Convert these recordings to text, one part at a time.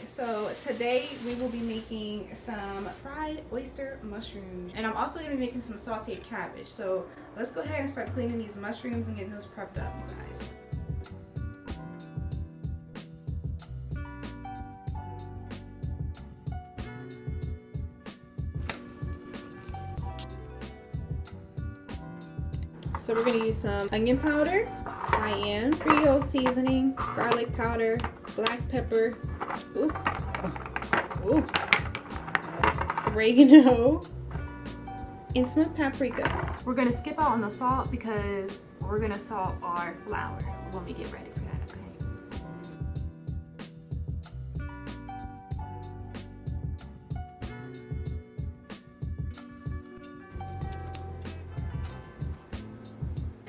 so today we will be making some fried oyster mushrooms, and I'm also going to be making some sauteed cabbage. So let's go ahead and start cleaning these mushrooms and getting those prepped up, you guys. So we're going to use some onion powder, cayenne, Creole seasoning, garlic powder, black pepper, oregano, and some paprika. We're going to skip out on the salt because we're going to salt our flour when we get ready for that, okay?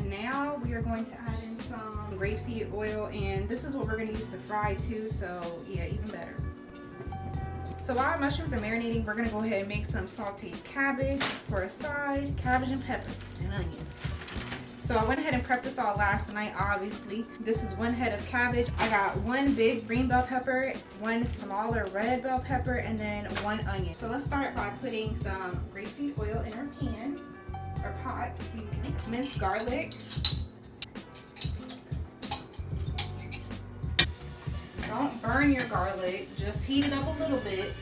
Now we are going to add in some grapeseed oil, and this is what we're going to use to fry too, so yeah, even better. So while our mushrooms are marinating, we're going to go ahead and make some sauteed cabbage for a side, cabbage and peppers and onions. So I went ahead and prepped this all last night, obviously. This is 1 head of cabbage. I got 1 big green bell pepper, 1 smaller red bell pepper, and then 1 onion. So let's start by putting some grapeseed oil in our pan, or pot, excuse me. Minced garlic. Don't burn your garlic, just heat it up a little bit.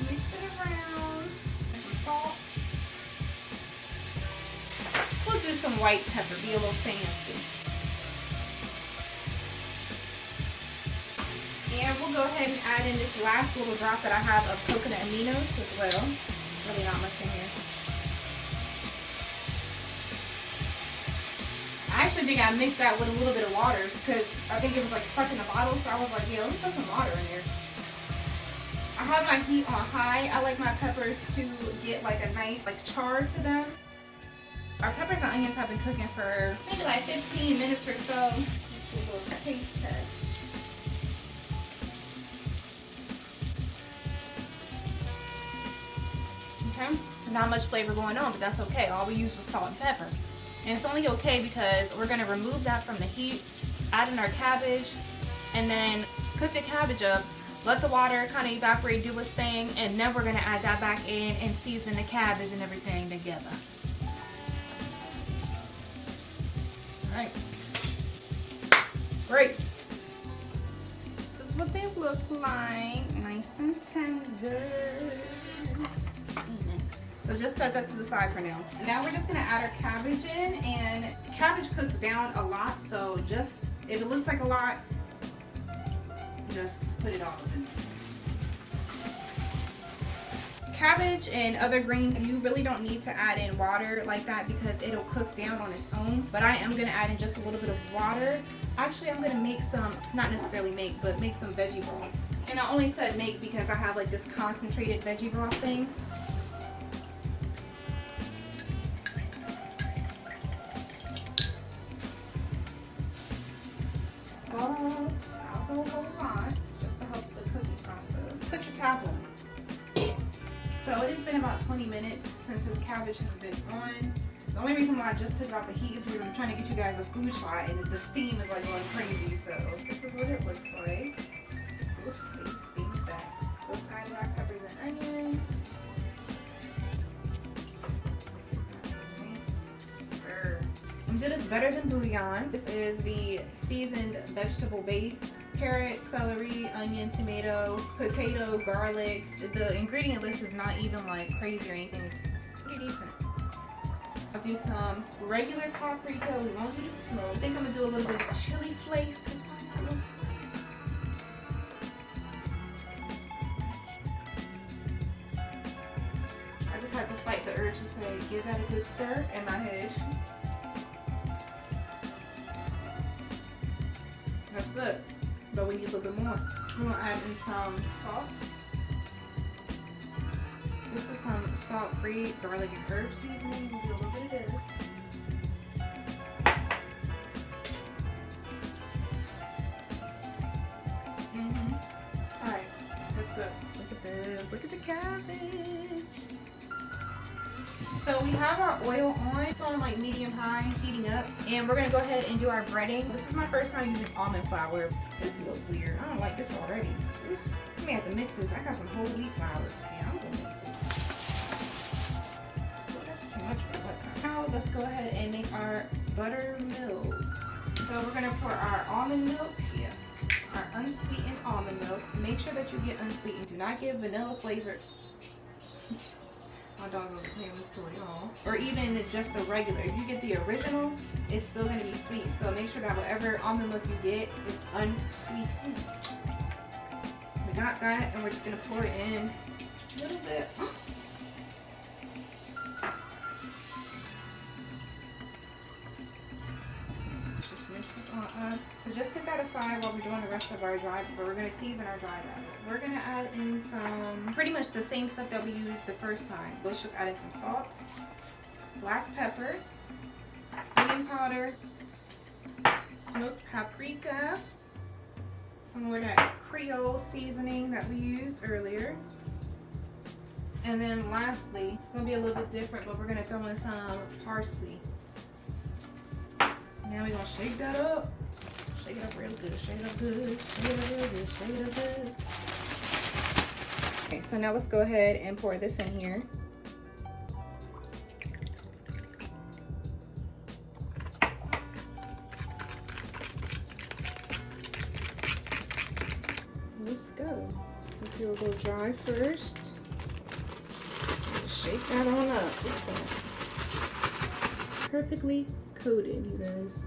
Mix it around. Some salt. We'll do some white pepper, be a little fancy. And we'll go ahead and add in this last little drop that I have of coconut aminos as well. Really not much in here. I actually think I mixed that with a little bit of water because I think it was like stuck in the bottle, so I was like, yeah, let me put some water in there. I have my heat on high. I like my peppers to get like a nice like char to them. Our peppers and onions have been cooking for maybe like 15 minutes or so. Let's do a little taste test. Okay, not much flavor going on, but that's okay. All we used was salt and pepper. And it's only okay because we're going to remove that from the heat, add in our cabbage, and then cook the cabbage up, let the water kind of evaporate, do its thing, and then we're going to add that back in and season the cabbage and everything together. Alright. Great. This is what they look like. Nice and tender. So just set that to the side for now. Now we're just gonna add our cabbage in, and cabbage cooks down a lot, so just, if it looks like a lot, just put it all in. Cabbage and other greens, you really don't need to add in water like that because it'll cook down on its own, but I am gonna add in just a little bit of water. Actually, I'm gonna make some, not necessarily make, but make some veggie broth. And I only said make because I have like this concentrated veggie broth thing. Salt, I'll go a whole lot just to help the cooking process. Put your top on. So it has been about 20 minutes since this cabbage has been on. The only reason why I just took it off the heat is because I'm trying to get you guys a food shot, and the steam is like going crazy. So this is what it looks like. Oopsie, steam's back. So let's add in our peppers and onions. Stir. It is better than bouillon. This is the seasoned vegetable base. Carrot, celery, onion, tomato, potato, garlic. The ingredient list is not even like crazy or anything. It's pretty decent. I'll do some regular paprika. We won't do the smoke. I think I'm gonna do a little bit of chili flakes because why not a little spice? I just had to fight the urge to say, give that a good stir in my head. That's good, but we need a little bit more. We're gonna add in some salt. This is some salt-free garlic and herb seasoning. We'll do a little bit of this. Alright, that's good. Look at this. Look at the cabbage. So we have our oil on. It's on like medium high, heating up. And we're gonna go ahead and do our breading. This is my first time using almond flour. This looks weird. I don't like this already. I may have to mix this. I got some whole wheat flour. Yeah, I'm gonna mix it. Oh, that's too much for what? Now let's go ahead and make our buttermilk. So we're gonna pour our almond milk here. Our unsweetened almond milk. Make sure that you get unsweetened. Do not get vanilla flavored. My dog over playing with this toy, y'all. Or even just the regular. If you get the original, it's still gonna be sweet. So make sure that whatever almond milk you get is unsweetened. We got that, and we're just gonna pour it in a little bit. Just mix this on up. So just set that aside while we're doing the rest of our dry, but we're gonna season our dry batter. We're gonna add in some, pretty much the same stuff that we used the first time. Let's just add in some salt, black pepper, onion powder, smoked paprika, some more of that Creole seasoning that we used earlier. And then lastly, it's gonna be a little bit different, but we're gonna throw in some parsley. Now we're gonna shake that up. Shake it up real good, shake it up good, shake it up real good, shake it up good. Okay, so now let's go ahead and pour this in here. Let's go. Let's do a little dry first. Shake that on up. Perfectly coated, you guys.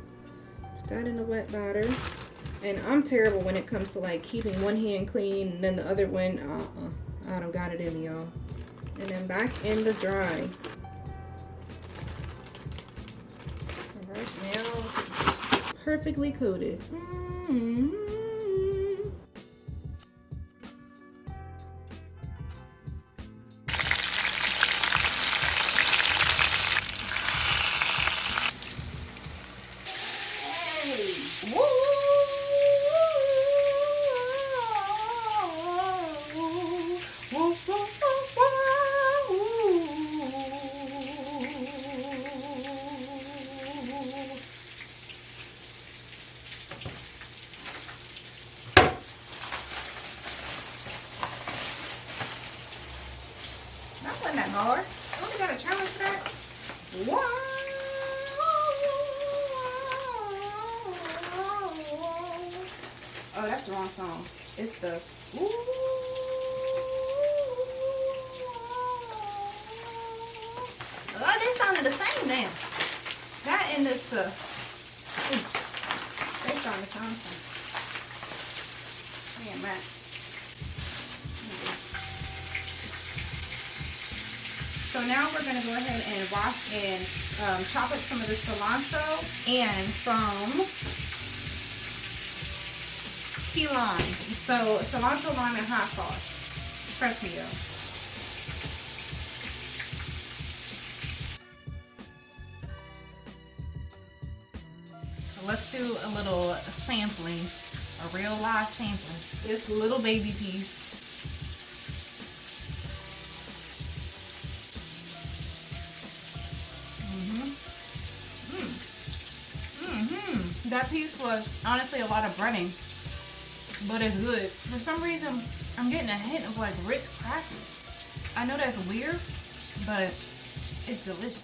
Put that in the wet batter. And I'm terrible when it comes to like keeping one hand clean and then the other one, I don't got it in me, y'all. And then back in the dry. Right now, perfectly coated. That wasn't that hard. I only got a challenge for that. Wow. Oh, that's the wrong song. It's the ooh. Oh, they sounded the same now. That and this the they sound the same. Man, Matt. So now we're going to go ahead and wash and chop up some of the cilantro and some key limes. So cilantro, lime, and hot sauce. Trust me though. Let's do a little sampling, a real live sampling. This little baby piece. That piece was honestly a lot of breading, but it's good. For some reason, I'm getting a hint of like Ritz crackers. I know that's weird, but it's delicious.